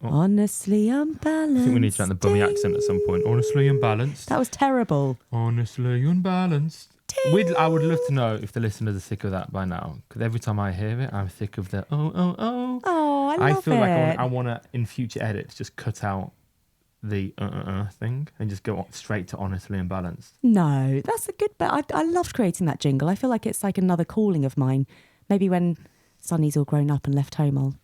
Honestly unbalanced. I think we need to learn the bummy accent at some point. Honestly unbalanced. That was terrible. Honestly unbalanced. I would love to know if the listeners are sick of that by now. Because every time I hear it, I'm sick of the Oh, I love it. I feel like I want to, in future edits, just cut out the thing and just go straight to honestly unbalanced. No, that's a good bit. I loved creating that jingle. I feel like it's like another calling of mine. Maybe when Sonny's all grown up and left home, I'll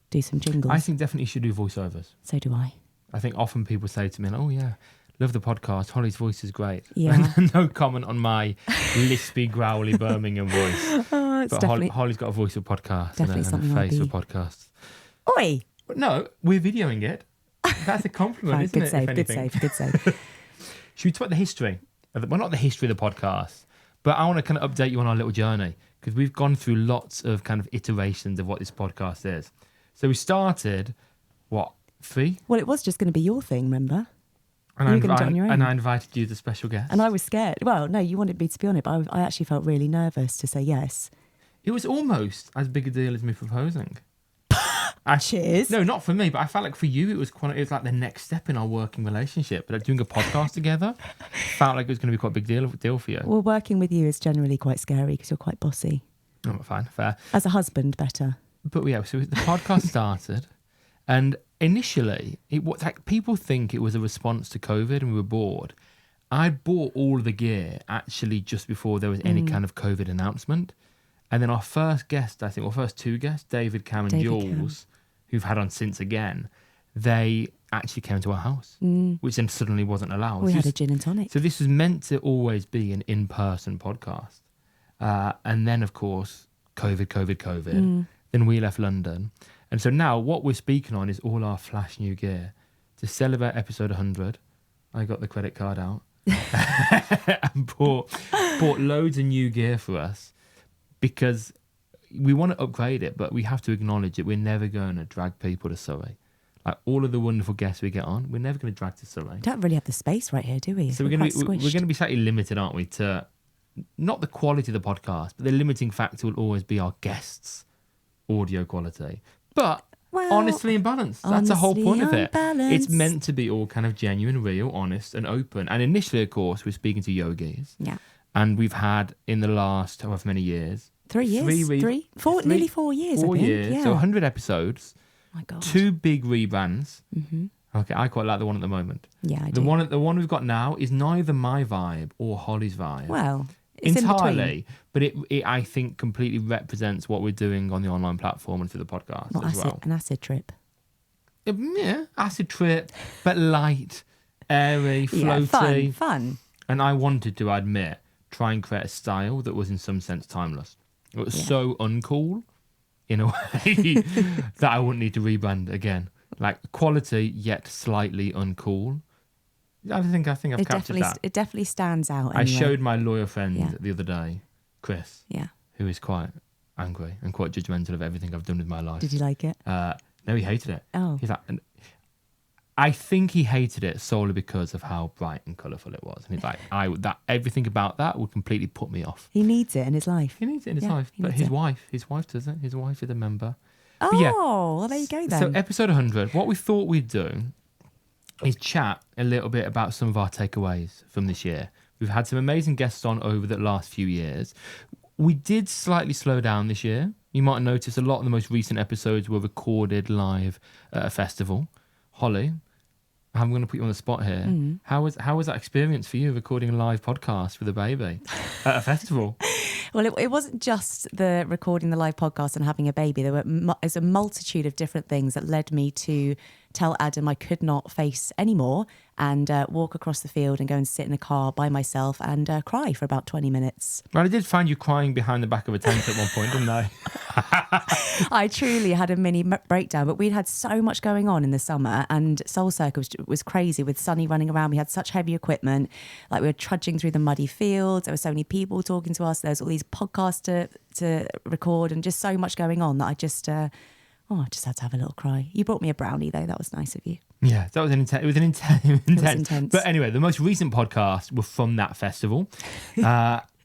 do some jingles. I think definitely you should do voiceovers. So do I. I think often people say to me, oh yeah, love the podcast, Holly's voice is great. Yeah. And no comment on my lispy, growly Birmingham voice. It's but definitely, Holly's got a voice of podcast definitely and something a I'll face be... for podcasts. Oi! But no, we're videoing it. That's a compliment, isn't good it? save, if good anything. save, good save. Should we talk about the history? Well, not the history of the podcast, but I want to kind of update you on our little journey because we've gone through lots of kind of iterations of what this podcast is. So we started, 3? Well, it was just going to be your thing, remember? And you were going to do it on your own. And I invited you as a special guest. And I was scared. Well, no, you wanted me to be on it, but I actually felt really nervous to say yes. It was almost as big a deal as me proposing. Cheers. No, not for me, but I felt like for you it was like the next step in our working relationship. But like doing a podcast together felt like it was going to be quite a big deal for you. Well, working with you is generally quite scary because you're quite bossy. Oh, fine, fair. As a husband, better. But yeah, so the podcast started, and initially, people think it was a response to COVID and we were bored. I bought all the gear actually just before there was any kind of COVID announcement. And then our first guest, I think, or first 2 guests, David, Cam and Jules, who've had on since again, they actually came to our house, which then suddenly wasn't allowed. We had a gin and tonic. So this was meant to always be an in-person podcast. And then, of course, COVID. Then we left London. And so now what we're speaking on is all our flash new gear. To celebrate episode 100, I got the credit card out and bought loads of new gear for us because we want to upgrade it, but we have to acknowledge that we're never going to drag people to Surrey. Like all of the wonderful guests we get on, we're never going to drag to Surrey. We don't really have the space right here, do we? So we're going to be slightly limited, aren't we, to not the quality of the podcast, but the limiting factor will always be our guests' audio quality. But honestly imbalanced. That's the whole point of it. It's meant to be all kind of genuine, real, honest and open. And initially, of course, we're speaking to yogis. Yeah. And we've had, in the last however many years... 3 years? Nearly 4 years, 4 I think. years. Yeah. So 100 episodes. My God. 2 big rebrands. Mm-hmm. Okay, I quite like the one at the moment. Yeah, I do. The one we've got now is neither my vibe or Holly's vibe. Well, it's entirely, but it I think completely represents what we're doing on the online platform and through the podcast well. An acid trip. Yeah, acid trip, but light, airy, floaty. Yeah, fun. And I wanted to admit, try and create a style that was in some sense timeless. It was so uncool in a way that I wouldn't need to rebrand again. Like quality yet slightly uncool. I think I've captured that. It definitely stands out. Anyway. I showed my lawyer friend the other day, Chris, who is quite angry and quite judgmental of everything I've done with my life. Did you like it? No, he hated it. Oh. He's like, I think he hated it solely because of how bright and colourful it was. And he's like, everything about that would completely put me off. He needs it in his life. He needs it in his life. But his wife doesn't. His wife is a member. Oh, well, there you go then. So episode 100, what we thought we'd do is chat a little bit about some of our takeaways from this year. We've had some amazing guests on over the last few years. We did slightly slow down this year. You might have noticed a lot of the most recent episodes were recorded live at a festival. Holly, I'm going to put you on the spot here. How was that experience for you, recording a live podcast with a baby at a festival? Well, it wasn't just the recording the live podcast and having a baby. There's a multitude of different things that led me to tell Adam I could not face anymore and walk across the field and go and sit in a car by myself and cry for about 20 minutes. Well, I did find you crying behind the back of a tent at one point, didn't I? I truly had a mini breakdown, but we'd had so much going on in the summer and Soul Circle was crazy with Sunny running around. We had such heavy equipment, like we were trudging through the muddy fields. There were so many people talking to us. There's all these podcasts to record and just so much going on that I just had to have a little cry. You brought me a brownie though. That was nice of you. Yeah, that was intense. It was intense. It was intense. But anyway, the most recent podcasts were from that festival.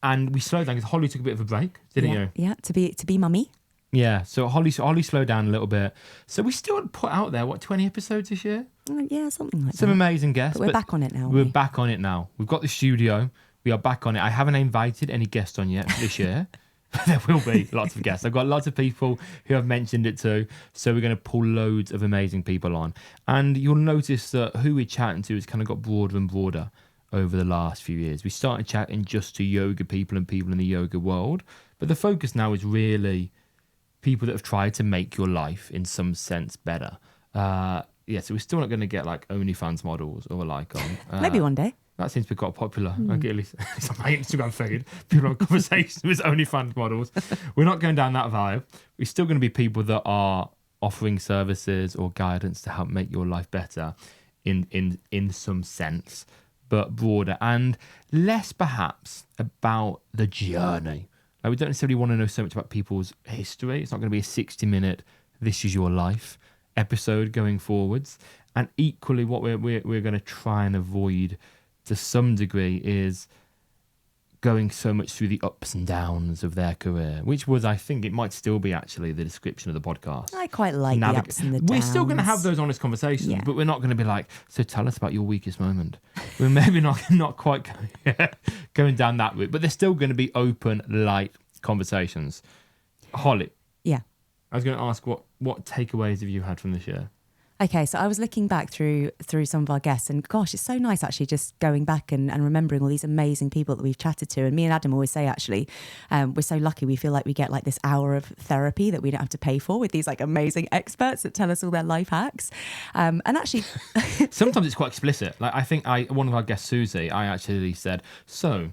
And we slowed down because Holly took a bit of a break, didn't you? Yeah, to be mummy. Yeah, so Holly slowed down a little bit. So we still put out there, 20 episodes this year? Yeah, something like that. Some amazing guests. But we're back on it now. We're back on it now. We've got the studio. We are back on it. I haven't invited any guests on yet this year. There will be lots of guests. I've got lots of people who have mentioned it too. So we're going to pull loads of amazing people on. And you'll notice that who we're chatting to has kind of got broader and broader over the last few years. We started chatting just to yoga people and people in the yoga world. But the focus now is really people that have tried to make your life in some sense better. So we're still not going to get like OnlyFans models or like on. Maybe one day. That seems to be quite popular. Like, at least it's on my Instagram feed. People have conversations with OnlyFans models. We're not going down that vibe. We're still going to be people that are offering services or guidance to help make your life better in some sense, but broader and less perhaps about the journey. Like, we don't necessarily want to know so much about people's history. It's not going to be a 60-minute "This Is Your Life" episode going forwards. And equally, what we're going to try and avoid to some degree is going so much through the ups and downs of their career, which was, I think, it might still be actually the description of the podcast. I quite like the ups and the downs. We're still going to have those honest conversations, Yeah. but we're not going to be like, so tell us about your weakest moment. We're maybe not quite going down that route, but they're still going to be open, light conversations. Holly. Yeah. I was going to ask what takeaways have you had from this year? Okay, so I was looking back through some of our guests, and gosh, it's so nice actually just going back and remembering all these amazing people that we've chatted to. And me and Adam always say, actually, we're so lucky. We feel like we get like this hour of therapy that we don't have to pay for with these like amazing experts that tell us all their life hacks. And actually, sometimes it's quite explicit. Like, I think one of our guests, Susie, I actually said, so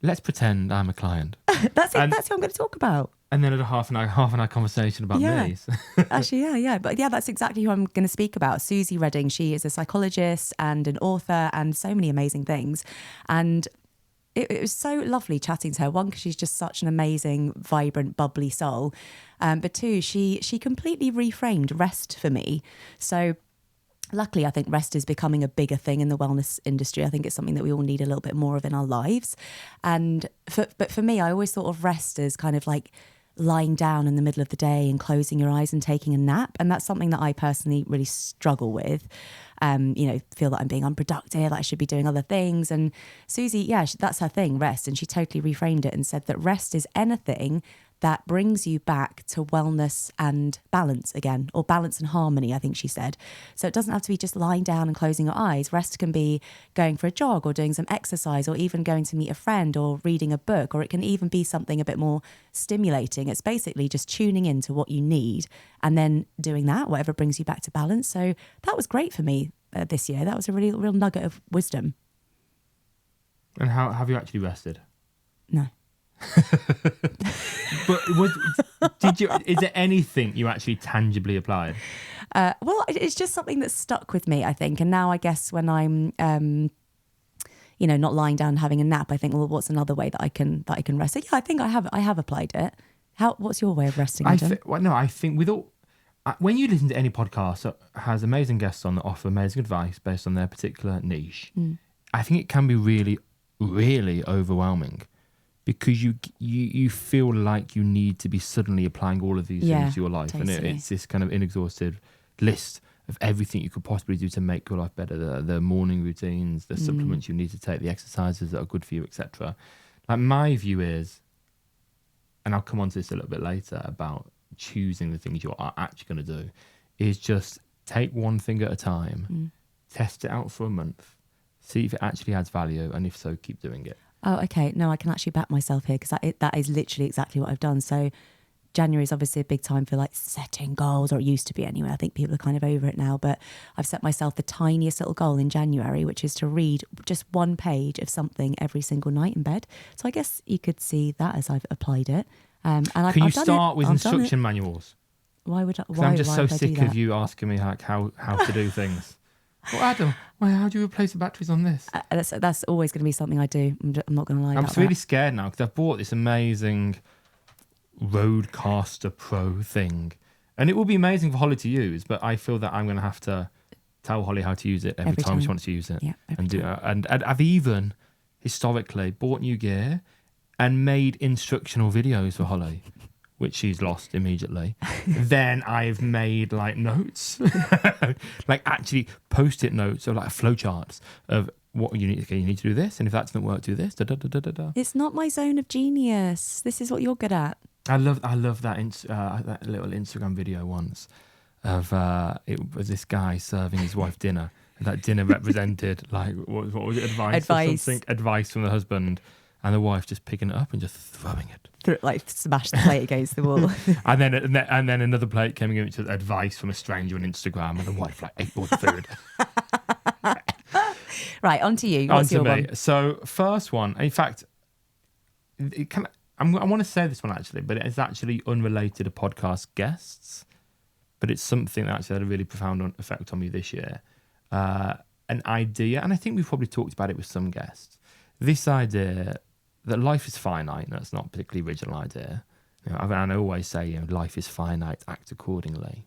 let's pretend I'm a client. That's it. That's who I'm going to talk about. And then at a half an hour conversation about me. Actually, yeah. But yeah, that's exactly who I'm going to speak about. Susie Redding. She is a psychologist and an author and so many amazing things. And it was so lovely chatting to her. One, because she's just such an amazing, vibrant, bubbly soul. But two, she completely reframed rest for me. So luckily, I think rest is becoming a bigger thing in the wellness industry. I think it's something that we all need a little bit more of in our lives. But for me, I always thought of rest as kind of like lying down in the middle of the day and closing your eyes and taking a nap. And that's something that I personally really struggle with. Feel that I'm being unproductive, that I should be doing other things. And Susie, that's her thing, rest. And she totally reframed it and said that rest is anything that brings you back to wellness and balance again, or balance and harmony, I think she said. So it doesn't have to be just lying down and closing your eyes. Rest can be going for a jog or doing some exercise or even going to meet a friend or reading a book, or it can even be something a bit more stimulating. It's basically just tuning into what you need and then doing that, whatever brings you back to balance. So that was great for me this year. That was a really real nugget of wisdom. And how have you actually rested? No. But is there anything you actually tangibly applied? Well, it's just something that's stuck with me, I think. And now I guess when I'm, not lying down and having a nap, I think, well, what's another way that I can rest? So yeah, I think I have applied it. What's your way of resting, Adam? I think with all, when you listen to any podcast that has amazing guests on that offer amazing advice based on their particular niche, I think it can be really, really overwhelming. Because you feel like you need to be suddenly applying all of these things to your life. Totally. And it's this kind of inexhaustive list of everything you could possibly do to make your life better. The morning routines, the supplements you need to take, the exercises that are good for you, etc. Like, my view is, and I'll come on to this a little bit later, about choosing the things you are actually going to do, is just take one thing at a time, test it out for a month, see if it actually adds value, and if so, keep doing it. Oh, okay. No, I can actually back myself here because that is literally exactly what I've done. So January is obviously a big time for like setting goals, or it used to be anyway. I think people are kind of over it now, but I've set myself the tiniest little goal in January, which is to read just one page of something every single night in bed. So I guess you could see that as I've applied it. Can you start with instruction manuals? Why would I? Because I'm just so sick of you asking me like how to do things. Well, Adam, how do you replace the batteries on this? That's always going to be something I do. I'm not going to lie. I'm really scared now because I've bought this amazing Rodecaster Pro thing, and it will be amazing for Holly to use. But I feel that I'm going to have to tell Holly how to use it every time she wants to use it. Yeah, and I've even historically bought new gear and made instructional videos for Holly, which she's lost immediately. Then I've made like notes, like actually post-it notes or like flowcharts of what you need. Okay, you need to do this, and if that doesn't work, do this. Da, da, da, da, da, da. It's not my zone of genius. This is what you're good at. I love that little Instagram video once of it was this guy serving his wife dinner. And that dinner represented like what was it, advice or something? Advice from the husband, and the wife just picking it up and just throwing it. Like smash the plate against the wall. and then another plate came in, which was advice from a stranger on Instagram, and the wife like ate all the food. Right, on to you. What's your one? So first one, in fact, I want to say this one actually, but it's actually unrelated to podcast guests, but it's something that actually had a really profound effect on me this year. An idea, and I think we've probably talked about it with some guests. This idea that life is finite. That's not a particularly original idea. I always say, life is finite, act accordingly.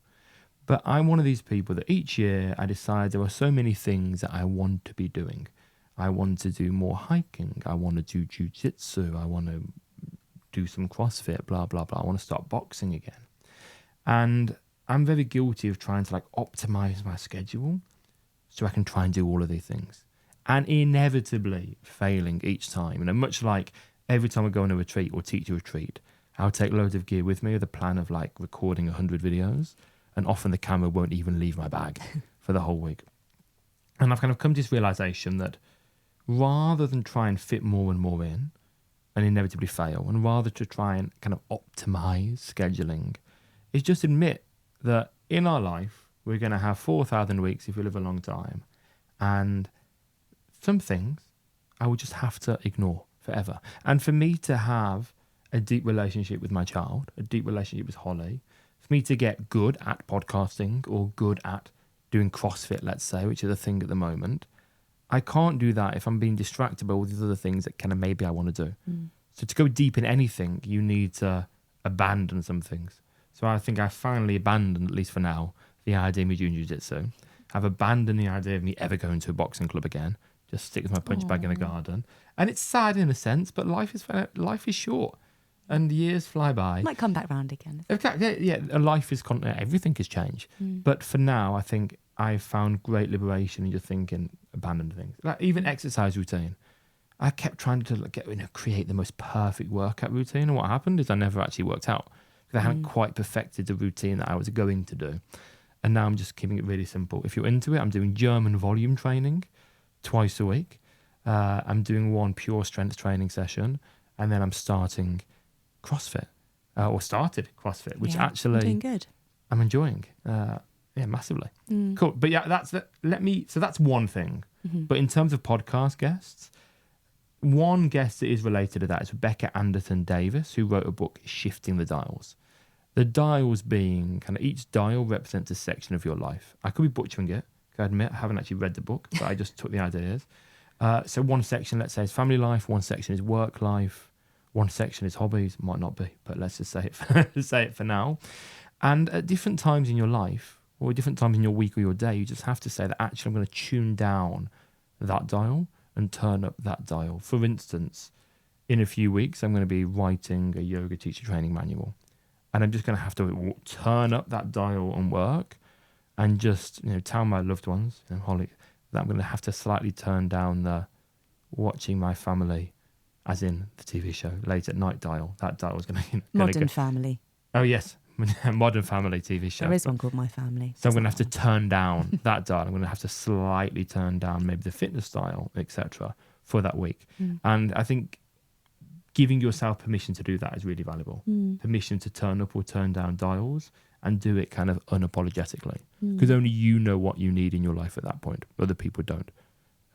But I'm one of these people that each year I decide there are so many things that I want to be doing. I want to do more hiking. I want to do jiu-jitsu. I want to do some CrossFit, blah, blah, blah. I want to start boxing again. And I'm very guilty of trying to optimize my schedule so I can try and do all of these things. And inevitably failing each time. Much like every time I go on a retreat or teach a retreat, I'll take loads of gear with me with a plan of recording 100 videos. And often the camera won't even leave my bag for the whole week. And I've kind of come to this realization that rather than try and fit more and more in and inevitably fail, and rather to try and kind of optimize scheduling, is just admit that in our life, we're going to have 4,000 weeks if we live a long time. And some things I will just have to ignore forever. And for me to have a deep relationship with my child, a deep relationship with Holly, for me to get good at podcasting or good at doing CrossFit, let's say, which is a thing at the moment, I can't do that if I'm being distracted by all these other things that kind of maybe I want to do. So to go deep in anything, you need to abandon some things. So I think I finally abandoned, at least for now, the idea of me doing jiu-jitsu. I've abandoned the idea of me ever going to a boxing club again. Just stick with my punch bag in the garden. And it's sad in a sense, but life is short. And years fly by. Might come back round again. Exactly. Yeah, life is everything has changed. But for now, I think I've found great liberation in just thinking, abandon things. Even exercise routine. I kept trying to create the most perfect workout routine, and what happened is I never actually worked out because I hadn't quite perfected the routine that I was going to do. And now I'm just keeping it really simple. If you're into it, I'm doing German volume training twice a week. I'm doing one pure strength training session, and then I'm starting CrossFit, or started CrossFit, which actually doing good. I'm enjoying, massively. Cool, but so that's one thing. But in terms of podcast guests, one guest that is related to that is Rebecca Anderson Davis, who wrote a book, Shifting the Dials. The dials being kind of each dial represents a section of your life. I could be butchering it. I admit I haven't actually read the book, but I just took the ideas. So one section, let's say, is family life. One section is work life. One section is hobbies. Might not be, but let's just say it for now. And at different times in your life, or different times in your week or your day, you just have to say that actually I'm going to tune down that dial and turn up that dial. For instance, in a few weeks, I'm going to be writing a yoga teacher training manual. And I'm just going to have to turn up that dial and work and just tell my loved ones, Holly, that I'm going to have to slightly turn down the watching my family, as in the TV show, late at night dial. That dial is going to Modern Family. Oh, yes. Modern Family TV show. There is one called My Family. So I'm going to have to turn down that dial. I'm going to have to slightly turn down maybe the fitness dial, etc., for that week. And I think giving yourself permission to do that is really valuable. Permission to turn up or turn down dials and do it kind of unapologetically. Because only you know what you need in your life at that point. Other people don't.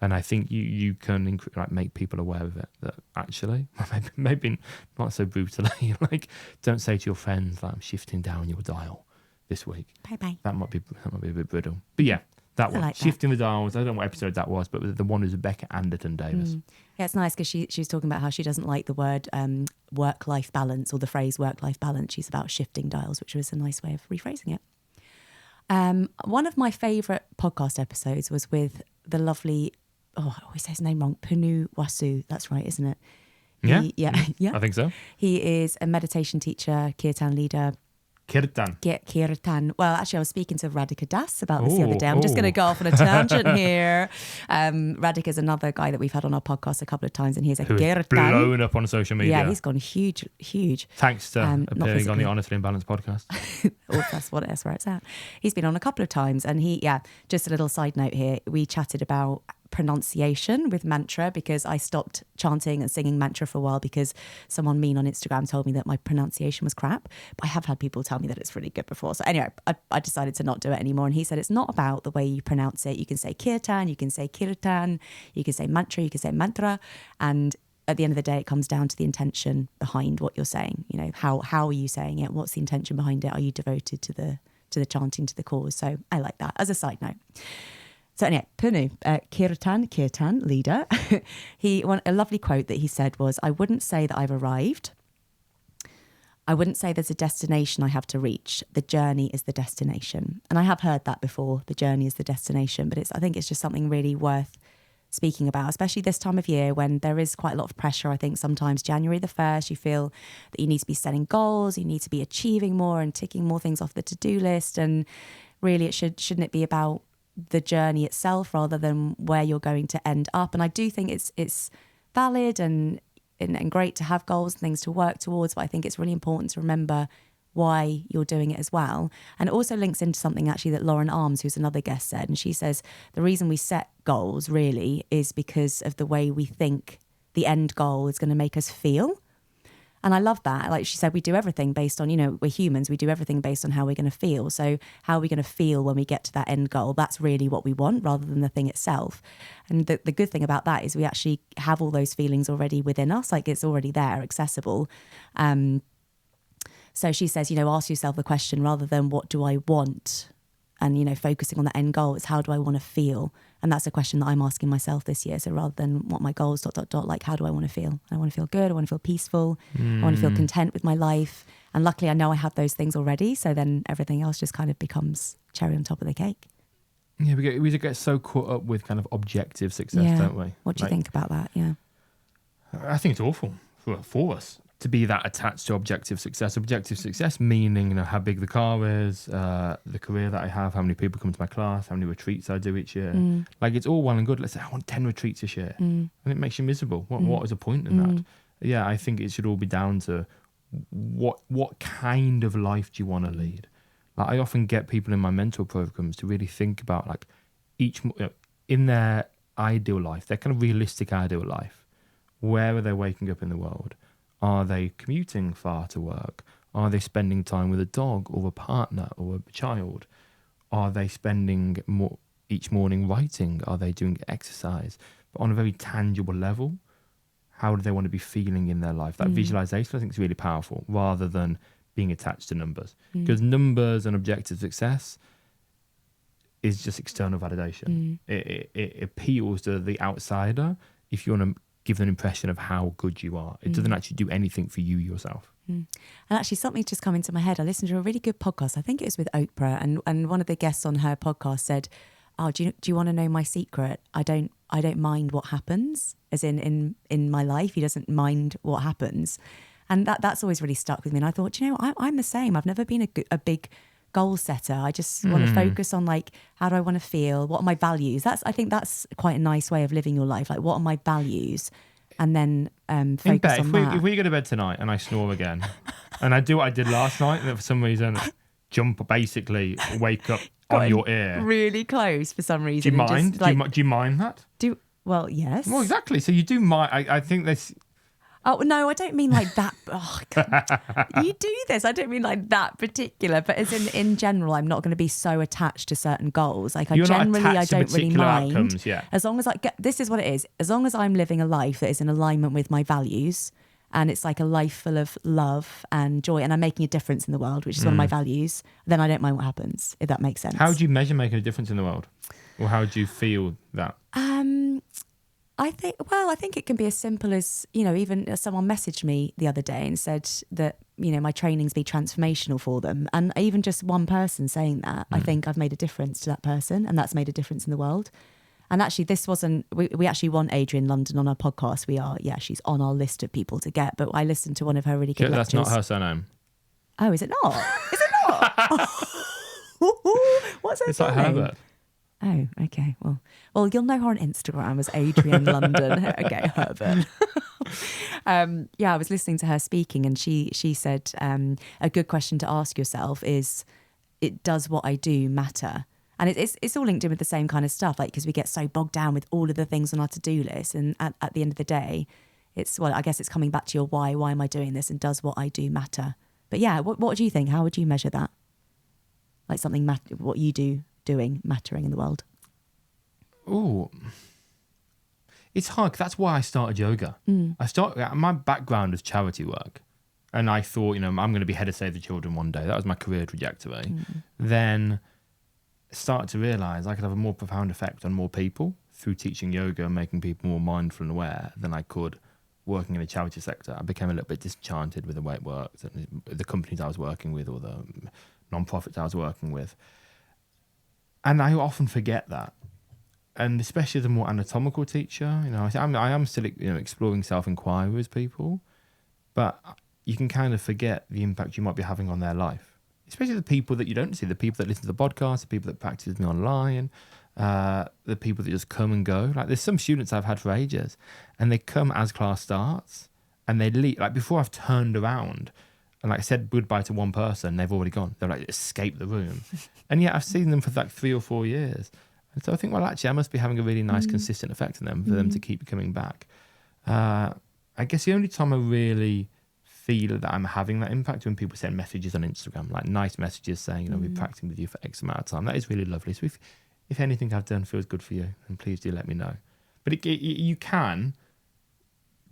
And I think you can make people aware of it, that actually, maybe not so brutally, don't say to your friends, I'm shifting down your dial this week. Bye-bye. That might be a bit brittle. But yeah, that one. Shifting the dials. I don't know what episode that was, but the one is Rebecca Anderson Davis. Yeah, it's nice because she was talking about how she doesn't like the word work-life balance or the phrase work-life balance. She's about shifting dials, which was a nice way of rephrasing it. One of my favourite podcast episodes was with the lovely, I always say his name wrong, Punu Wasu. That's right, isn't it? Yeah? Yeah. I think so. He is a meditation teacher, kirtan leader. Kirtan. Kirtan. Well, actually, I was speaking to Radhika Das about this the other day. I'm just going to go off on a tangent here. Radhika is another guy that we've had on our podcast a couple of times, and he's a Who is kirtan. blown up on social media. Yeah, he's gone huge. Thanks to not appearing on physically. the Honestly Imbalanced podcast. Oh, that's where it's at. He's been on a couple of times, and just a little side note here. We chatted about pronunciation with mantra because I stopped chanting and singing mantra for a while because someone mean on Instagram told me that my pronunciation was crap. But I have had people tell me that it's really good before. So anyway, I decided to not do it anymore. And he said it's not about the way you pronounce it. You can say kirtan, you can say kirtan, you can say mantra, you can say mantra. And at the end of the day, it comes down to the intention behind what you're saying. You know, how are you saying it? What's the intention behind it? Are you devoted to the chanting, to the cause? So I like that as a side note. So anyway, Punu, kirtan leader, a lovely quote that he said was, I wouldn't say that I've arrived. I wouldn't say there's a destination I have to reach. The journey is the destination. And I have heard that before, the journey is the destination, but I think it's just something really worth speaking about, especially this time of year when there is quite a lot of pressure. I think sometimes January the 1st, you feel that you need to be setting goals, you need to be achieving more and ticking more things off the to-do list. And really, shouldn't it be about the journey itself rather than where you're going to end up? And I do think it's valid and great to have goals and things to work towards, but I think it's really important to remember why you're doing it as well. And it also links into something actually that Lauren Arms, who's another guest, said, and she says the reason we set goals really is because of the way we think the end goal is going to make us feel. And I love that. Like she said, we do everything based on, we're humans. We do everything based on how we're going to feel. So how are we going to feel when we get to that end goal? That's really what we want rather than the thing itself. And the good thing about that is we actually have all those feelings already within us. Like it's already there, accessible. So she says, ask yourself the question rather than what do I want? And, focusing on the end goal, it's how do I want to feel? And that's a question that I'm asking myself this year. So rather than what my goals, ... like how do I want to feel? I want to feel good. I want to feel peaceful. I want to feel content with my life. And luckily I know I have those things already. So then everything else just kind of becomes cherry on top of the cake. Yeah, we get so caught up with kind of objective success, don't we? What do you think about that? Yeah. I think it's awful for us to be that attached to objective success. Objective success meaning, how big the car is, the career that I have, how many people come to my class, how many retreats I do each year. Like it's all well and good. Let's say I want 10 retreats this year. And it makes you miserable. What is the point in that? Yeah, I think it should all be down to what kind of life do you want to lead? Like I often get people in my mentor programs to really think about like each, in their ideal life, their kind of realistic ideal life, where are they waking up in the world? Are they commuting far to work? Are they spending time with a dog or a partner or a child? Are they spending more each morning writing? Are they doing exercise? But on a very tangible level, how do they want to be feeling in their life? That visualization, I think, is really powerful rather than being attached to numbers. Because numbers and objective success is just external validation. It appeals to the outsider if you want to give an impression of how good you are. It doesn't actually do anything for you yourself. And actually something's just come into my head. I listened to a really good podcast. I think it was with Oprah, and one of the guests on her podcast said, do you want to know my secret? I don't mind what happens, as in my life. He doesn't mind what happens. And that's always really stuck with me. And I thought, I'm the same. I've never been a big goal setter. I just want to focus on like, how do I want to feel? What are my values? I think that's quite a nice way of living your life. Like, what are my values? And then focus on that. If we go to bed tonight and I snore again, and I do what I did last night, and for some reason basically wake up on your ear. Really close for some reason. Do you mind? Do you mind that? Well, yes. Well, exactly. So you do mind. I think this. Oh, no, I don't mean like that. Oh, you do this. I don't mean like that particular, but as in general, I'm not going to be so attached to certain goals. Like I don't really mind. Outcomes, yeah. As long as this is what it is. As long as I'm living a life that is in alignment with my values, and it's like a life full of love and joy, and I'm making a difference in the world, which is one of my values, then I don't mind what happens, if that makes sense. How do you measure making a difference in the world? Or how do you feel that? I think it can be as simple as, even someone messaged me the other day and said that, my trainings be transformational for them. And even just one person saying that, I think I've made a difference to that person, and that's made a difference in the world. And actually, this wasn't, we actually want Adrian London on our podcast. She's on our list of people to get, but I listened to one of her really good lectures. That's not her surname. Oh, is it not? Is it not? What's her It's surname? like Herbert. Oh, okay. Well, you'll know her on Instagram as Adrian London. Okay, Herbert. I was listening to her speaking, and she said a good question to ask yourself is, does what I do matter? And it's all linked in with the same kind of stuff, like, because we get so bogged down with all of the things on our to-do list, and at the end of the day, I guess it's coming back to your why. Why am I doing this? And does what I do matter? But yeah, what do you think? How would you measure that? Like something what you doing mattering in the world? Oh, it's hard. That's why I started yoga. My background is charity work, and I thought, I'm going to be head of Save the Children one day. That was my career trajectory. Then I started to realise I could have a more profound effect on more people through teaching yoga and making people more mindful and aware than I could working in the charity sector. I became a little bit disenchanted with the way it worked, and the companies I was working with, or the non-profits I was working with. And I often forget that. And especially as a more anatomical teacher, I am still exploring self-inquiry with people, but you can kind of forget the impact you might be having on their life. Especially the people that you don't see, the people that listen to the podcast, the people that practice with me online, the people that just come and go. Like, there's some students I've had for ages, and they come as class starts, and they leave. Like, before I've turned around and like I said goodbye to one person, they've already gone. They're like escaped the room, and yet I've seen them for like 3 or 4 years. And so I think, well, actually, I must be having a really nice, consistent effect on them for them to keep coming back. I guess the only time I really feel that I'm having that impact when people send messages on Instagram, like nice messages saying, we're practicing with you for X amount of time. That is really lovely. So if anything I've done feels good for you, then please do let me know. But you can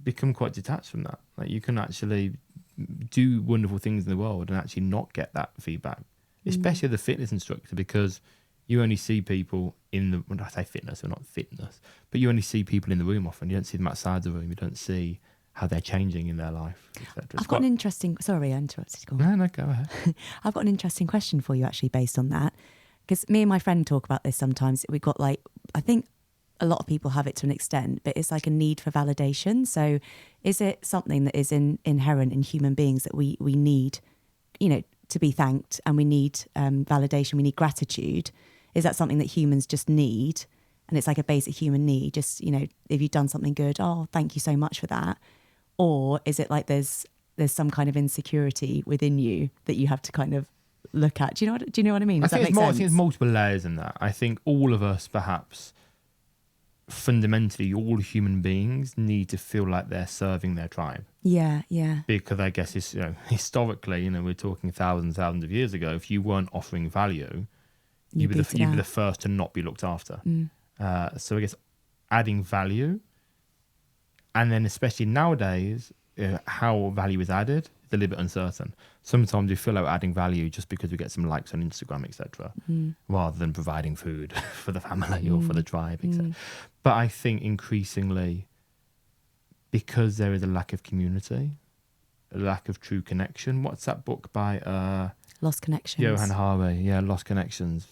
become quite detached from that. Like, you can actually do wonderful things in the world and actually not get that feedback, especially the fitness instructor, because you only see people when I say fitness, or not fitness, but you only see people in the room often. You don't see them outside the room. You don't see how they're changing in their life, etc. I've got an interesting... Sorry, I interrupted. Go on. No, go ahead. I've got an interesting question for you, actually, based on that. Because me and my friend talk about this sometimes. We've got I think a lot of people have it to an extent, but it's like a need for validation. So is it something that is inherent in human beings that we need, to be thanked, and we need validation, we need gratitude? Is that something that humans just need? And it's like a basic human need, just, if you've done something good, oh, thank you so much for that. Or is it like there's some kind of insecurity within you that you have to kind of look at? Do you know what I mean? Does that make sense? I think there's multiple layers in that. I think all of us, perhaps, fundamentally, all human beings need to feel like they're serving their tribe. Yeah. Because I guess it's, historically, we're talking thousands of years ago. If you weren't offering value, you'd be the first to not be looked after. So I guess adding value, and then especially nowadays, how value is added is a little bit uncertain. Sometimes we feel like we're adding value just because we get some likes on Instagram, etc., rather than providing food for the family or for the tribe, etc. But I think increasingly, because there is a lack of community, a lack of true connection. What's that book by Lost Connections? Johan Hari. Yeah, Lost Connections.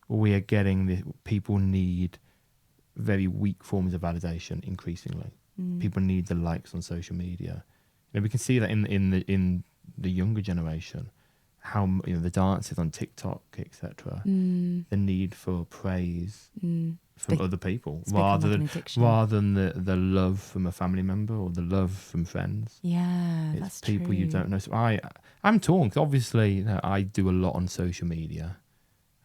We are getting people need very weak forms of validation increasingly. People need the likes on social media. We can see that in the younger generation, how the dances on TikTok, etc. The need for praise from other people rather than the love from a family member or the love from friends. Yeah, it's that's people true. you don't know. So I'm torn, 'cause obviously I do a lot on social media,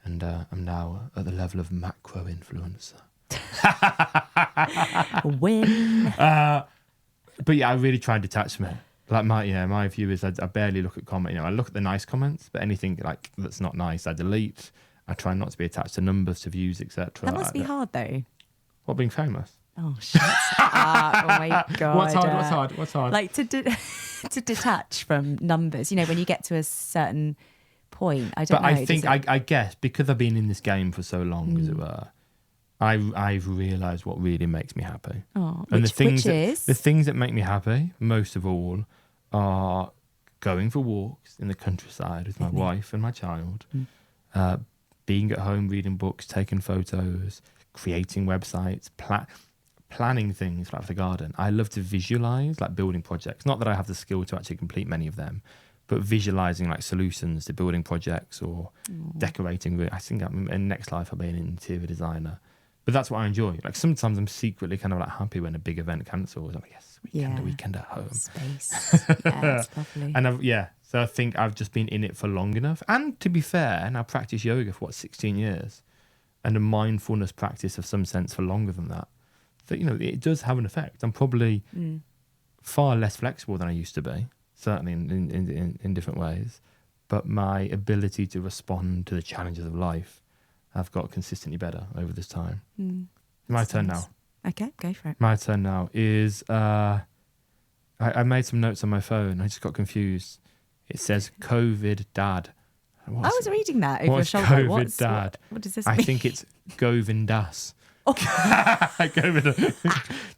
and I'm now at the level of macro influencer. Win. But yeah, I really try and detach from it. Like my view is I barely look at comment. I look at the nice comments, but anything like that's not nice, I delete. I try not to be attached to numbers, to views, etc. That must be hard, though. What, being famous? Oh shit! Oh my god! What's hard? Like to detach from numbers. When you get to a certain point, I don't know. I think I guess because I've been in this game for so long, as it were, I've realised what really makes me happy. Oh, and which is the things that make me happy most of all are going for walks in the countryside with my wife and my child, being at home reading books, taking photos, creating websites, planning things like the garden. I love to visualize like building projects. Not that I have the skill to actually complete many of them, but visualizing like solutions to building projects or decorating. I think in next life I'll be an interior designer. But that's what I enjoy. Like sometimes I'm secretly kind of like happy when a big event cancels. I'm like, yes, weekend at home. Space. Yeah, it's lovely. And so I think I've just been in it for long enough. And to be fair, and I practiced yoga for 16 years, and a mindfulness practice of some sense for longer than that. That, you know, it does have an effect. I'm probably far less flexible than I used to be, certainly in different ways. But my ability to respond to the challenges of life have got consistently better over this time. My turn now. Okay, go for it. My turn now is, I made some notes on my phone. I just got confused. It says COVID dad. I was reading that over your What's shoulder. COVID dad? What does this mean? I think it's Govindas.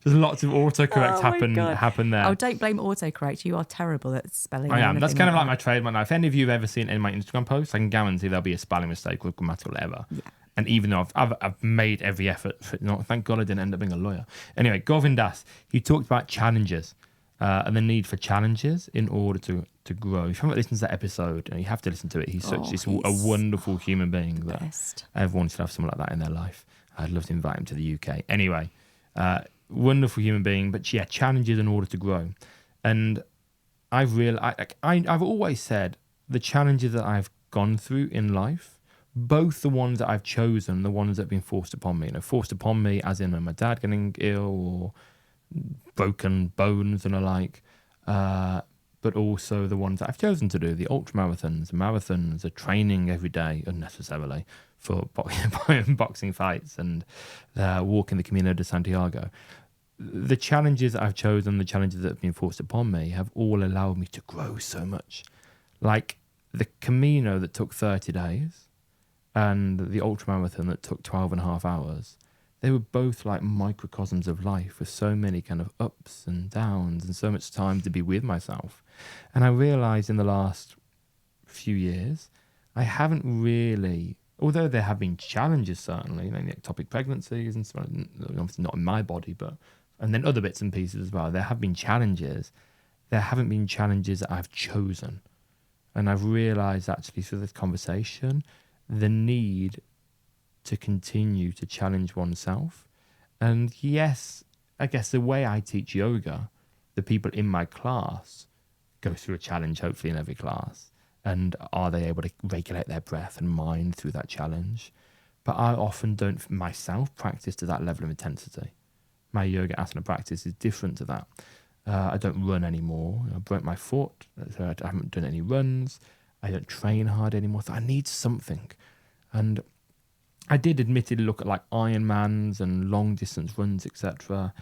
There's lots of autocorrect happen there. Oh, don't blame autocorrect. You are terrible at spelling. I am. That's kind of like my trademark now. If any of you have ever seen any of my Instagram posts, I can guarantee there'll be a spelling mistake or a grammatical error. Yeah. And even though I've made every effort for it, thank God I didn't end up being a lawyer. Anyway, Govindas, he talked about challenges and the need for challenges in order to grow. If you haven't listened to that episode, you have to listen to it. He's a wonderful human being that best. Everyone should have someone like that in their life. I'd love to invite him to the UK. Anyway, wonderful human being, but yeah, challenges in order to grow. And I've always said the challenges that I've gone through in life, both the ones that I've chosen, the ones that have been forced upon me, forced upon me as in my dad getting ill or broken bones and the like, but also the ones that I've chosen to do, the marathons, the training every day unnecessarily for boxing fights and walking the Camino de Santiago. The challenges that I've chosen, the challenges that have been forced upon me have all allowed me to grow so much. Like the Camino that took 30 days and the ultramarathon that took 12 and a half hours, they were both like microcosms of life with so many kind of ups and downs and so much time to be with myself. And I realized in the last few years, I haven't really, although there have been challenges certainly, ectopic pregnancies and so on, obviously not in my body, and then other bits and pieces as well. There have been challenges. There haven't been challenges that I've chosen. And I've realized actually through this conversation, the need to continue to challenge oneself. And yes, I guess the way I teach yoga, the people in my class go through a challenge, hopefully in every class. And are they able to regulate their breath and mind through that challenge? But I often don't myself practice to that level of intensity. My yoga asana practice is different to that. I don't run anymore. I broke my foot, so I haven't done any runs. I don't train hard anymore. So I need something. And I did admittedly look at like Ironmans and long distance runs, etc.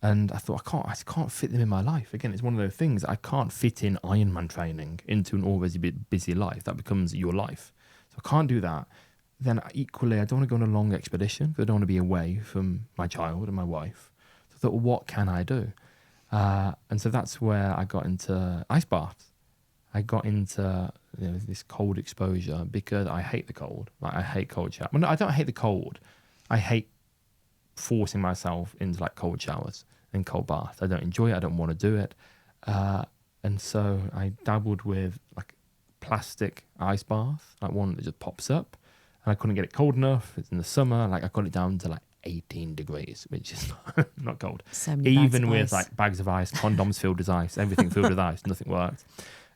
And I thought, I just can't fit them in my life. Again, it's one of those things. I can't fit in Ironman training into an already busy life. That becomes your life. So I can't do that. Then equally, I don't want to go on a long expedition, but I don't want to be away from my child and my wife. So I thought, well, what can I do? And so that's where I got into ice baths. I got into this cold exposure because I hate the cold. Like I hate cold showers. Well, no, I don't hate the cold. I hate forcing myself into like cold showers and cold baths. I don't enjoy it. I don't want to do it. And so I dabbled with like plastic ice bath, like one that just pops up. And I couldn't get it cold enough. It's in the summer. Like I got it down to like 18 degrees, which is not cold. So many even with like bags of ice, condoms filled with ice, everything filled with ice, nothing worked.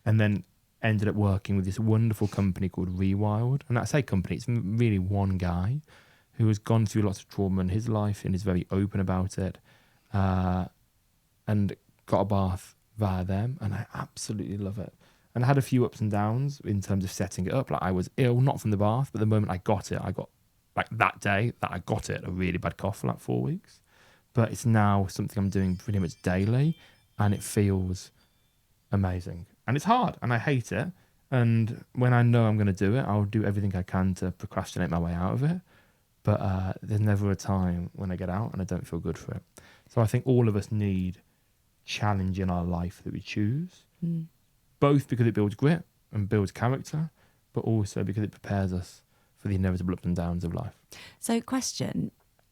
And then ended up working with this wonderful company called Rewild. And I say company, it's really one guy who has gone through lots of trauma in his life and is very open about it, and got a bath via them. And I absolutely love it. And I had a few ups and downs in terms of setting it up. Like I was ill, not from the bath, but the moment I got it, I got like that day that I got it, a really bad cough for like 4 weeks. But it's now something I'm doing pretty much daily, and it feels amazing. And it's hard, and I hate it. And when I know I'm going to do it, I'll do everything I can to procrastinate my way out of it. But there's never a time when I get out and I don't feel good for it. So I think all of us need challenge in our life that we choose, both because it builds grit and builds character, but also because it prepares us for the inevitable ups and downs of life. So question,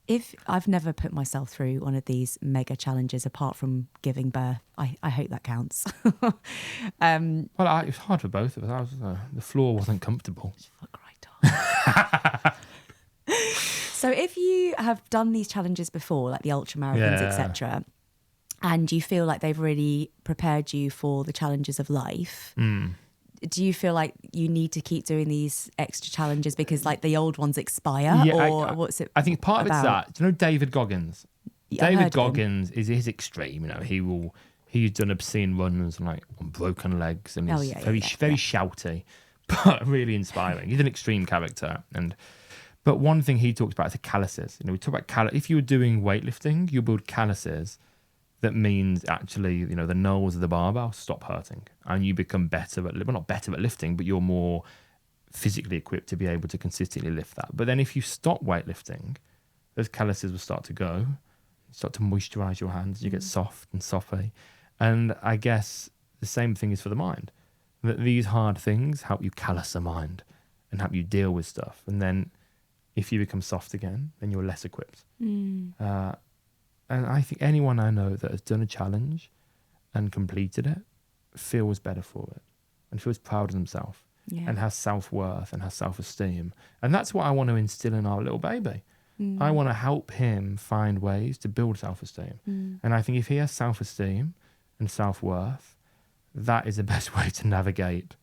If I've never put myself through one of these mega challenges apart from giving birth, I hope that counts. Well, it's hard for both of us. The floor wasn't comfortable. Fuck right off. So if you have done these challenges before, like the ultra marathons, etc., and you feel like they've really prepared you for the challenges of life, do you feel like you need to keep doing these extra challenges because like the old ones expire, or what's it? I think part of it's that. Do you know David Goggins? Yeah, David Goggins is extreme. You know, he's done obscene runs like on broken legs, and he's very shouty, but really inspiring. He's an extreme character, but one thing he talks about is the calluses. You know, we talk about if you were doing weightlifting, you build calluses. That means actually, you know, the knolls of the barbell stop hurting, and you become better at, well, not better at lifting, but you're more physically equipped to be able to consistently lift that. But then if you stop weightlifting, those calluses will start to go, start to moisturize your hands. You get soft and soppy. And I guess the same thing is for the mind, that these hard things help you callus the mind and help you deal with stuff. And then if you become soft again, then you're less equipped. And I think anyone I know that has done a challenge and completed it feels better for it and feels proud of themselves and has self-worth and has self-esteem. And that's what I want to instill in our little baby. I want to help him find ways to build self-esteem. And I think if he has self-esteem and self-worth, that is the best way to navigate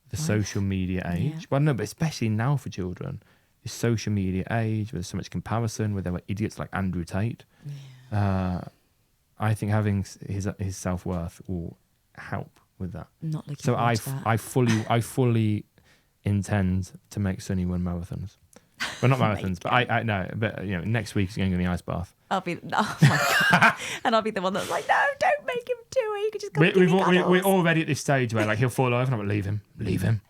the social media age. Well, no, but especially now for children. This social media age, where there's so much comparison, where there were idiots like Andrew Tate. I think having his self-worth will help with that. Not looking so forward to that. I fully intend to make Sonny run marathons. Well, not marathons, but I know. But you know, next week he's going to the ice bath. Oh my God. And I'll be the one that's like, no, don't make him do it. You can just come and give me cuddles. We're already at this stage where like he'll fall over and I'm like, leave him.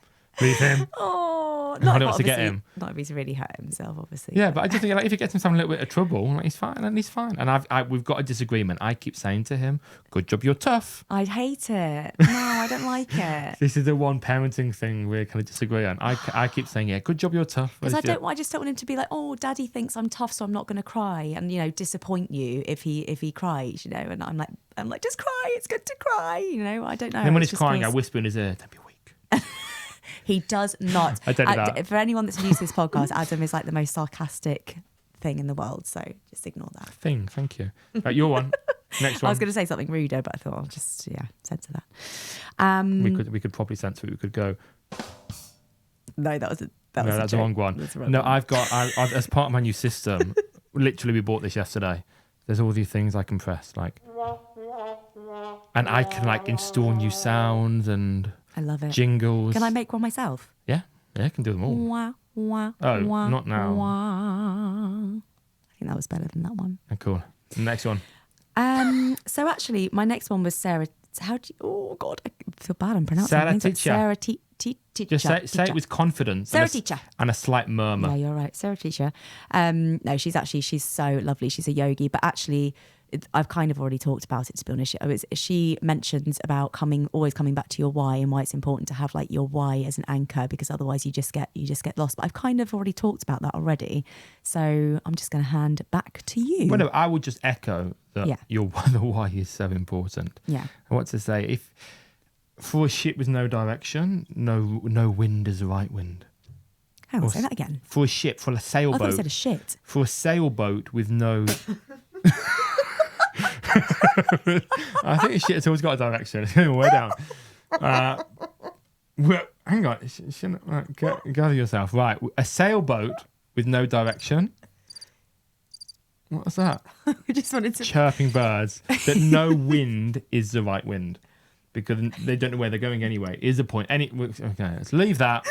Oh, not else to get him. Not if he's really hurt himself, obviously. Yeah, but I just think like if he gets himself in a little bit of trouble, like, he's fine, and he's fine. And we've got a disagreement. I keep saying to him, "Good job, you're tough." I hate it. No, I don't like it. This is the one parenting thing we kind of disagree on. I keep saying, "Yeah, good job, you're tough." Because I just don't want him to be like, "Oh, Daddy thinks I'm tough, so I'm not going to cry," and you know, disappoint you if he cries, you know. And I'm like, just cry. It's good to cry, you know. I don't know. And then when he's crying, I whisper in his ear, "Don't be weak." He does not. I don't do that. For anyone that's new to this podcast, Adam is like the most sarcastic thing in the world, so just ignore that. Thank you. Right, your one. Next one. I was going to say something ruder, but I thought I'll just censor that. We could probably censor it. We could go. No, that's the wrong one. I've got as part of my new system. Literally, we bought this yesterday. There's all these things I can press, like, and I can like install new sounds and. I love it. Jingles. Can I make one myself? Yeah, I can do them all. Wah, wah, wah, not now. Wah. I think that was better than that one. Cool. Next one. So actually, my next one was Sarah. How do you? Oh God, I feel bad. I'm pronouncing Sarah things. Teacher. Sarah Teacher. Just say it with confidence. Sarah Teacher. And a slight murmur. Yeah, you're right. Sarah Teacher. No, she's so lovely. She's a yogi, but actually. I've kind of already talked about it, to be honest. She mentions about always coming back to your why and why it's important to have like your why as an anchor, because otherwise you just get lost. But I've kind of already talked about that already, so I'm just going to hand back to you. Well, no, I would just echo that the why is so important. Yeah. I want to say, if for a ship with no direction, no wind is the right wind. Hang on, say that again. For a ship, for a sailboat. I thought you said a shit. For a sailboat with no. I think shit has always got a direction. It's going way down. Well, hang on. Gather yourself. Right. A sailboat with no direction. What was that? We just wanted to... Chirping birds. That no wind is the right wind. Because they don't know where they're going anyway. Is the point. Okay, let's leave that.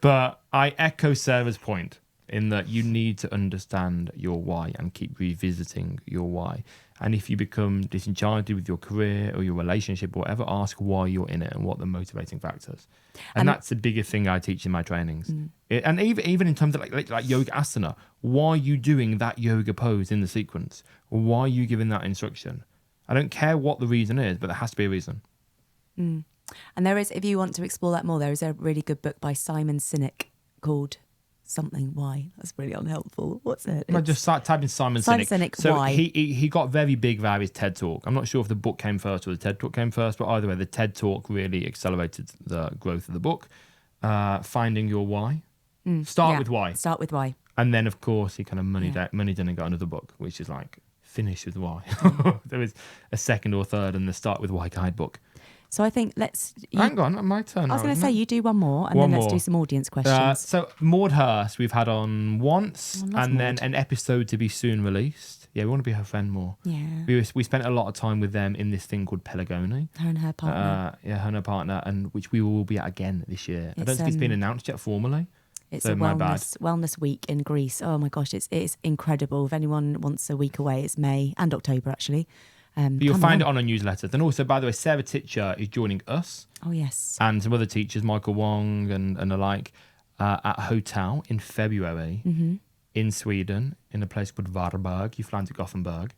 But I echo Sarah's point in that you need to understand your why and keep revisiting your why. And if you become disenchanted with your career or your relationship or whatever, ask why you're in it and what the motivating factors. And that's the biggest thing I teach in my trainings. And even in terms of like yoga asana, why are you doing that yoga pose in the sequence? Or why are you giving that instruction? I don't care what the reason is, but there has to be a reason. And there is, if you want to explore that more, there is a really good book by Simon Sinek called something. Why? That's really unhelpful. What's it? I just type in Simon Simon Sinek. Sinek, So why? he got very big via his TED Talk. I'm not sure if the book came first or the TED Talk came first, but either way, the TED Talk really accelerated the growth of the book. Finding your why. Start with why. Start with why. And then, of course, he kind of moneyed in and got another book, which is like finish with why. There was a second or third in the Start with Why guidebook. So I think Hang on, my turn. I was now, going to isn't say, it? you do one more, and One then let's more. do some audience questions. So Maud Hurst we've had on once, I love and then Maud. an episode to be soon released. Yeah, we want to be her friend more. Yeah. We spent a lot of time with them in this thing called Pelagoni. Her and her partner. Her and her partner, and which we will be at again this year. I don't It's, think it's been announced yet formally. It's so a my bad. wellness week in Greece. Oh my gosh, it's incredible. If anyone wants a week away, it's May and October actually. But you'll find it on our newsletters. And also, by the way, Sarah Titcher is joining us Oh yes. and some other teachers, Michael Wong and the like, at a hotel in February in Sweden, in a place called Varberg. You fly into Gothenburg.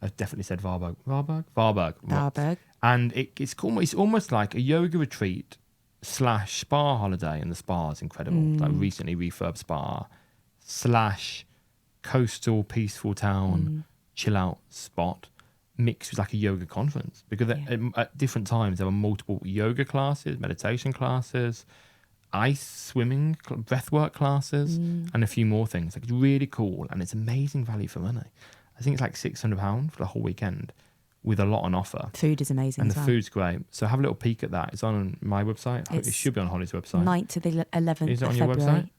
I've definitely said Varberg. Varberg. And it's almost like a yoga retreat / spa holiday, and the spa is incredible. Like recently refurbed spa / coastal peaceful town chill out spot mixed with like a yoga conference, because at different times there were multiple yoga classes, meditation classes, ice swimming, breathwork classes, and a few more things. Like, it's really cool, and it's amazing value for money. I think it's like £600 for the whole weekend, with a lot on offer. Food is amazing And as the well. food's great. So have a little peek at that. It's on my website. It should be on Holly's website. 9th to the 11th Is it of on your February. website?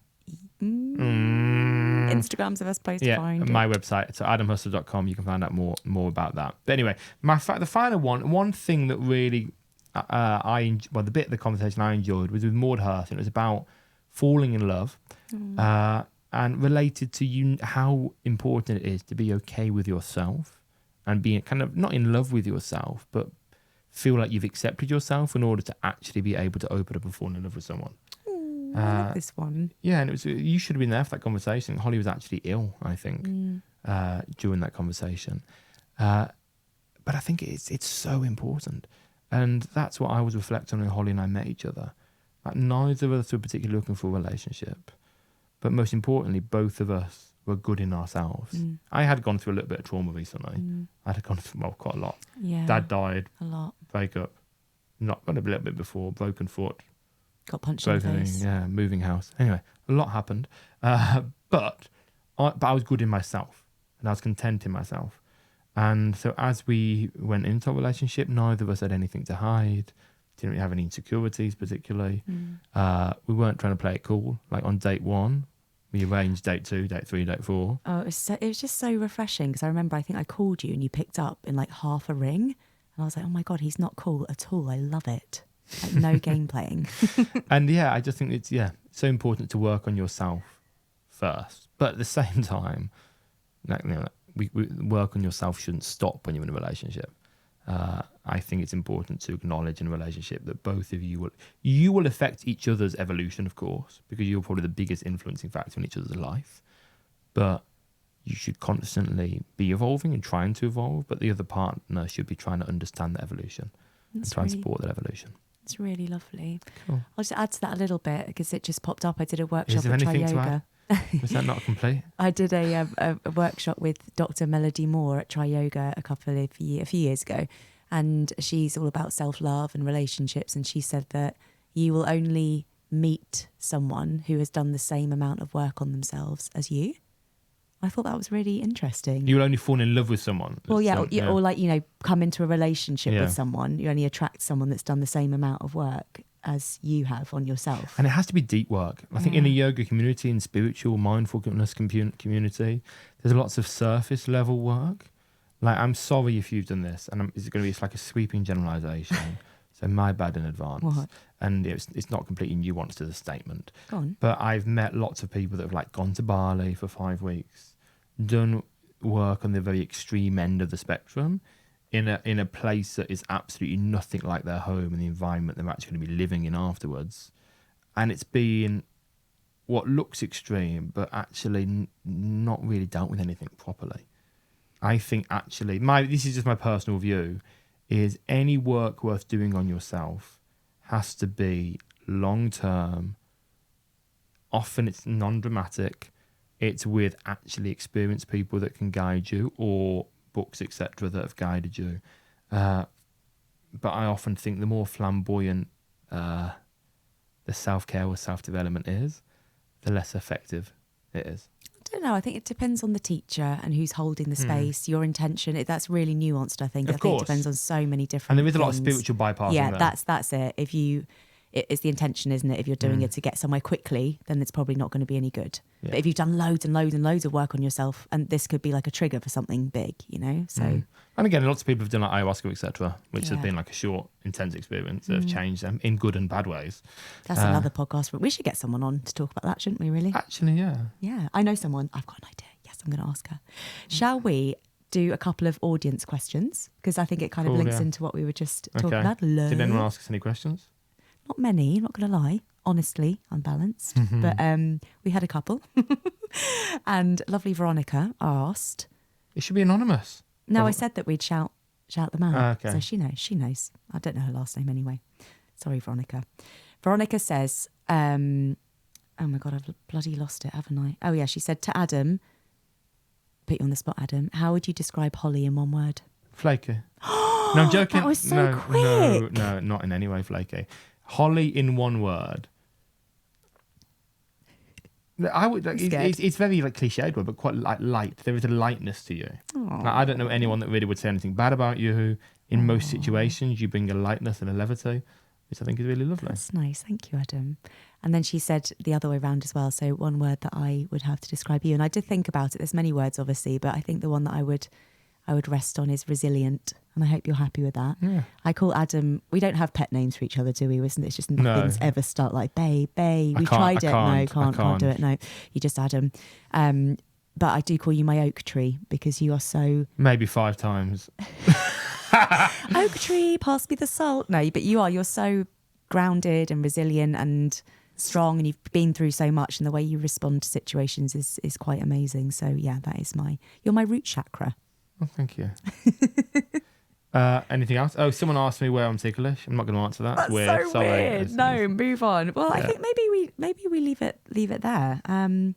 Instagram's the best place to find my it. website. So adamhustle.com. You can find out more about that. But anyway, the final one thing that really the bit of the conversation I enjoyed was with Maud Hurst, and it was about falling in love, and related to how important it is to be okay with yourself and being kind of not in love with yourself, but feel like you've accepted yourself in order to actually be able to open up and fall in love with someone. I love this one. Yeah, and you should have been there for that conversation. Holly was actually ill, I think, during that conversation. But I think it's so important. And that's what I was reflecting on when Holly and I met each other. Like, neither of us were particularly looking for a relationship. But most importantly, both of us were good in ourselves. I had gone through a little bit of trauma recently. I had gone through quite a lot. Yeah. Dad died. A lot. Breakup. Not a little bit before. Broken foot. Got punched in the face. Yeah, moving house. Anyway, a lot happened. But I was good in myself, and I was content in myself. And so as we went into a relationship, neither of us had anything to hide. Didn't really have any insecurities particularly. We weren't trying to play it cool. Like on date 1, we arranged date 2, date 3, date 4. Oh, it was just so refreshing, because I remember I think I called you and you picked up in like half a ring, and I was like, oh my God, he's not cool at all. I love it. Like, no game playing. And yeah, I just think it's so important to work on yourself first. But at the same time, we work on yourself shouldn't stop when you're in a relationship. I think it's important to acknowledge in a relationship that both of you will affect each other's evolution, of course, because you're probably the biggest influencing factor in each other's life. But you should constantly be evolving and trying to evolve, but the other partner should be trying to understand the evolution and try and support that evolution. It's really lovely. Cool. I'll just add to that a little bit, because it just popped up. I did a workshop Is there at Try anything to Yoga. add? Was that not complete? I did a workshop with Dr. Melody Moore at Try Yoga a few years ago, and she's all about self-love and relationships, and she said that you will only meet someone who has done the same amount of work on themselves as you. I thought that was really interesting. You will only fall in love with someone. Well, or like, come into a relationship Yeah. with someone. You only attract someone that's done the same amount of work as you have on yourself. And it has to be deep work. I think in the yoga community and spiritual mindfulness community, there's lots of surface level work. Like, I'm sorry if you've done this, and it's going to be like a sweeping generalization. So my bad in advance. What? And it's not completely nuanced as a statement. Go on. But I've met lots of people that have like gone to Bali for 5 weeks, done work on the very extreme end of the spectrum, in a place that is absolutely nothing like their home and the environment they're actually going to be living in afterwards. And it's been what looks extreme, but actually not really dealt with anything properly. I think actually, this is just my personal view, is any work worth doing on yourself has to be long-term, often it's non-dramatic. It's with actually experienced people that can guide you, or books, etc., that have guided you. But I often think the more flamboyant the self-care or self-development is, the less effective it is. I don't know. I think it depends on the teacher and who's holding the space, your intention. That's really nuanced, I think. Of course. It depends on so many different And there is a lot of things. spiritual bypassing Yeah, there. that's it. It's the intention, isn't it? If you're doing it to get somewhere quickly, then it's probably not going to be any good. Yeah. But if you've done loads and loads and loads of work on yourself, and this could be like a trigger for something big, you know? So And again, lots of people have done like ayahuasca, etc., which has Yeah. been like a short, intense experience that have changed them in good and bad ways. that's another podcast. But we should get someone on to talk about that, shouldn't we, really? Actually, yeah. Yeah, I know someone. I've got an idea. Yes, I'm going to ask her. Shall we do a couple of audience questions? Because I think it kind of Cool, links yeah. into what we were just talking Okay. about. Love. Did anyone ask us any questions? Not many, not going to lie. Honestly, I'm balanced. But we had a couple. And lovely Veronica asked. It should be anonymous. No, Oh. I said that we'd shout them out. Ah, okay. So she knows. I don't know her last name anyway. Sorry, Veronica. Veronica says, oh my God, I've bloody lost it, haven't I? Oh yeah, she said to Adam, put you on the spot, Adam, how would you describe Holly in one word? Flaky. No, I'm joking. That was so no, quick. No, not in any way flaky. Holly in one word. I would. Like, Scared. it's very like cliched word, but quite like light. There is a lightness to you. Like, I don't know anyone that really would say anything bad about you. In most situations, you bring a lightness and a levity, which I think is really lovely. That's nice. Thank you, Adam. And then she said the other way around as well. So one word that I would have to describe you. And I did think about it. There's many words, obviously, but I think the one that I would rest on is resilient. And I hope you're happy with that. Yeah. I call Adam, we don't have pet names for each other, do we? Isn't it? It's just nothing's ever start like babe. We tried it. No, can't do it. No, you just Adam. But I do call you my oak tree because you are so... Maybe 5 times. Oak tree, pass me the salt. No, but you're so grounded and resilient and strong, and you've been through so much, and the way you respond to situations is quite amazing. So yeah, you're my root chakra. Oh, thank you. Anything else? Oh, someone asked me where I'm ticklish. I'm not going to answer that. That's Weird. so Sorry. weird. No, move on. Well, I Yeah. think maybe we leave it there. Adam,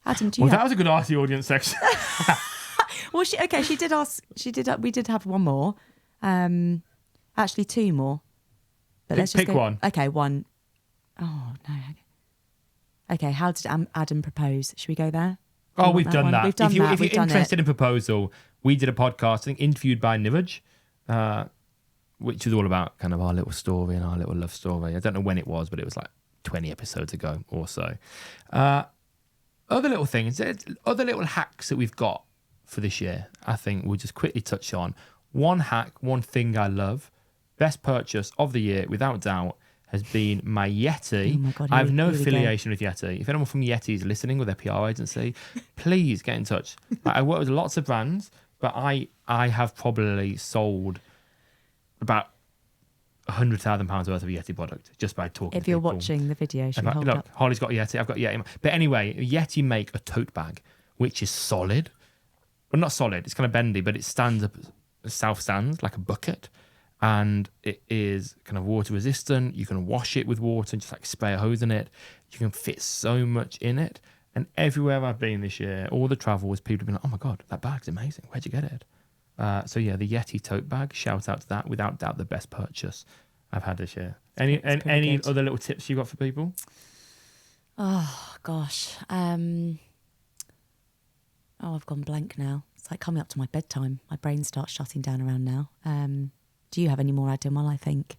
do you Well, have... that was a good ask the audience section. Well, she did ask. We did have one more. Actually, 2 more. But let's just Pick go. one. Okay, one. Oh no. Okay, how did Adam propose? Should we go there? Oh, we've done one? that. We've done if you're that. We've done interested in proposal, we did a podcast, I think, interviewed by Niraj, which is all about kind of our little story and our little love story. I don't know when it was, but it was like 20 episodes ago or so. Other little things, other little hacks that we've got for this year, I think we'll just quickly touch on. One hack, one thing I love, best purchase of the year, without doubt, has been my Yeti. Oh my God, I have no here we go. affiliation with Yeti. If anyone from Yeti is listening with their PR agency, please get in touch. Like, I work with lots of brands, but I have probably sold about £100,000 worth of Yeti product just by talking If to you're people. watching the video, should we hold Look, up? Holly's got a Yeti, I've got a Yeti. But anyway, Yeti make a tote bag, which is solid. Well, not solid, it's kind of bendy, but it stands up, self-stands like a bucket. And it is kind of water resistant. You can wash it with water and just like spray a hose in it. You can fit so much in it. And everywhere I've been this year, all the travel was people have been like, oh my God, that bag's amazing. Where'd you get it? So yeah, the Yeti tote bag, shout out to that. Without doubt, the best purchase I've had this year. Any good. other little tips you got for people? Oh gosh. I've gone blank now. It's like coming up to my bedtime. My brain starts shutting down around now. Do you have any more, Adam? Well, I think.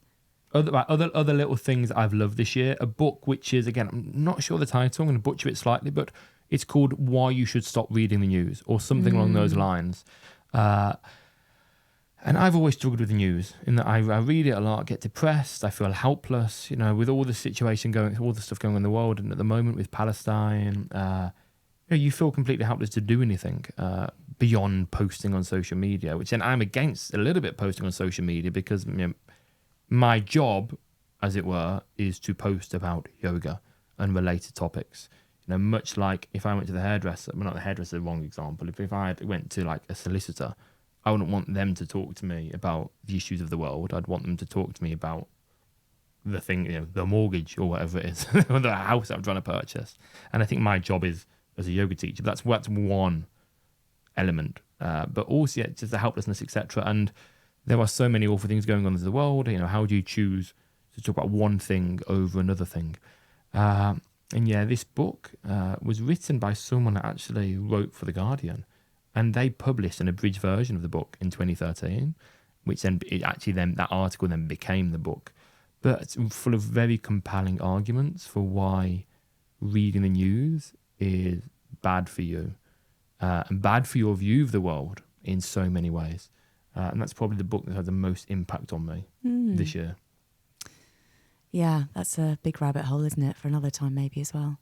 Other little things I've loved this year. A book which is, again, I'm not sure the title. I'm going to butcher it slightly, but it's called Why You Should Stop Reading the News or something along those lines. And I've always struggled with the news in that I read it a lot, get depressed, I feel helpless, with all the situation going, all the stuff going on in the world, and at the moment with Palestine, you feel completely helpless to do anything beyond posting on social media, which then I'm against a little bit posting on social media because my job, as it were, is to post about yoga and related topics. Much like if I went to the hairdresser, well, not the hairdresser, the wrong example. If I went to like a solicitor, I wouldn't want them to talk to me about the issues of the world. I'd want them to talk to me about the thing, the mortgage or whatever it is, or the house I'm trying to purchase. And I think my job is as a yoga teacher. That's one element, but also just the helplessness, etc. And there are so many awful things going on in the world. How do you choose to talk about one thing over another thing? And this book was written by someone that actually wrote for The Guardian, and they published an abridged version of the book in 2013, which then that article then became the book. But it's full of very compelling arguments for why reading the news is bad for you and bad for your view of the world in so many ways. And that's probably the book that had the most impact on me this year. Yeah, that's a big rabbit hole, isn't it? For another time maybe as well.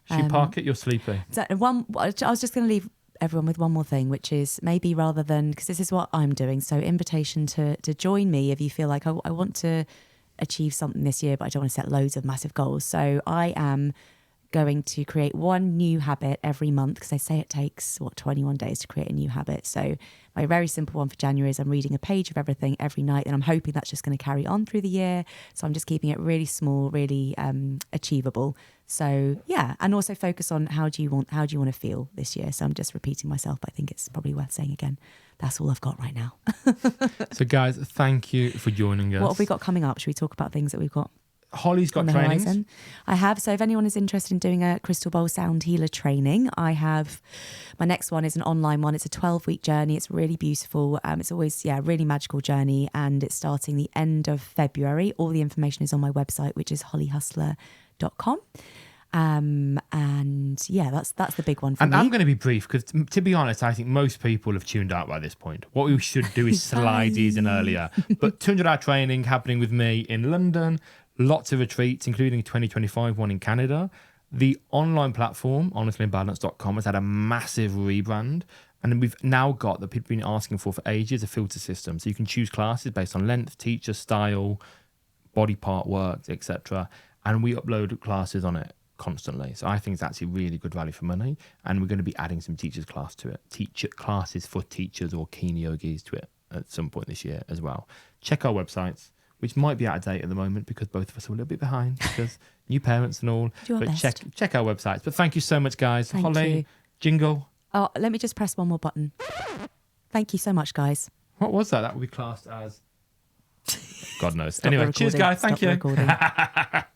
Should you park it? You're sleepy. So I was just going to leave everyone with one more thing, which is maybe rather than, because this is what I'm doing, so invitation to join me if you feel like I want to achieve something this year, but I don't want to set loads of massive goals. So I am going to create one new habit every month, because they say it takes 21 days to create a new habit. So my very simple one for January is I'm reading a page of everything every night, and I'm hoping that's just going to carry on through the year. So I'm just keeping it really small, really achievable. So yeah, and also focus on how do you want to feel this year. So I'm just repeating myself, but I think it's probably worth saying again. That's all I've got right now. So guys, thank you for joining us. What have we got coming up? Should we talk about things that we've got? Holly's got trainings. Horizon. I have. So if anyone is interested in doing a crystal bowl sound healer training, I have. My next one is an online one. It's a 12-week journey. It's really beautiful. It's always, a really magical journey. And it's starting the end of February. All the information is on my website, which is hollyhustler.com. And yeah, that's the big one for me. And I'm going to be brief, because to be honest, I think most people have tuned out by this point. What we should do is slide these in earlier. But 200-hour training happening with me in London. Lots of retreats, including a 2025 one in Canada. The online platform, honestlyimbalance.com, has had a massive rebrand. And we've now got, that people have been asking for ages, a filter system. So you can choose classes based on length, teacher, style, body part work, etc. And we upload classes on it constantly. So I think it's actually really good value for money. And we're going to be adding some teachers class to it. Classes for teachers or keen yogis to it at some point this year as well. Check our websites, which might be out of date at the moment because both of us are a little bit behind because new parents and all. But check our websites. But thank you so much, guys. Thank Holly, you. Jingle. Oh, let me just press one more button. Thank you so much, guys. What was that? That would be classed as... God knows. Stop Anyway, cheers, guys. Thank Stop you.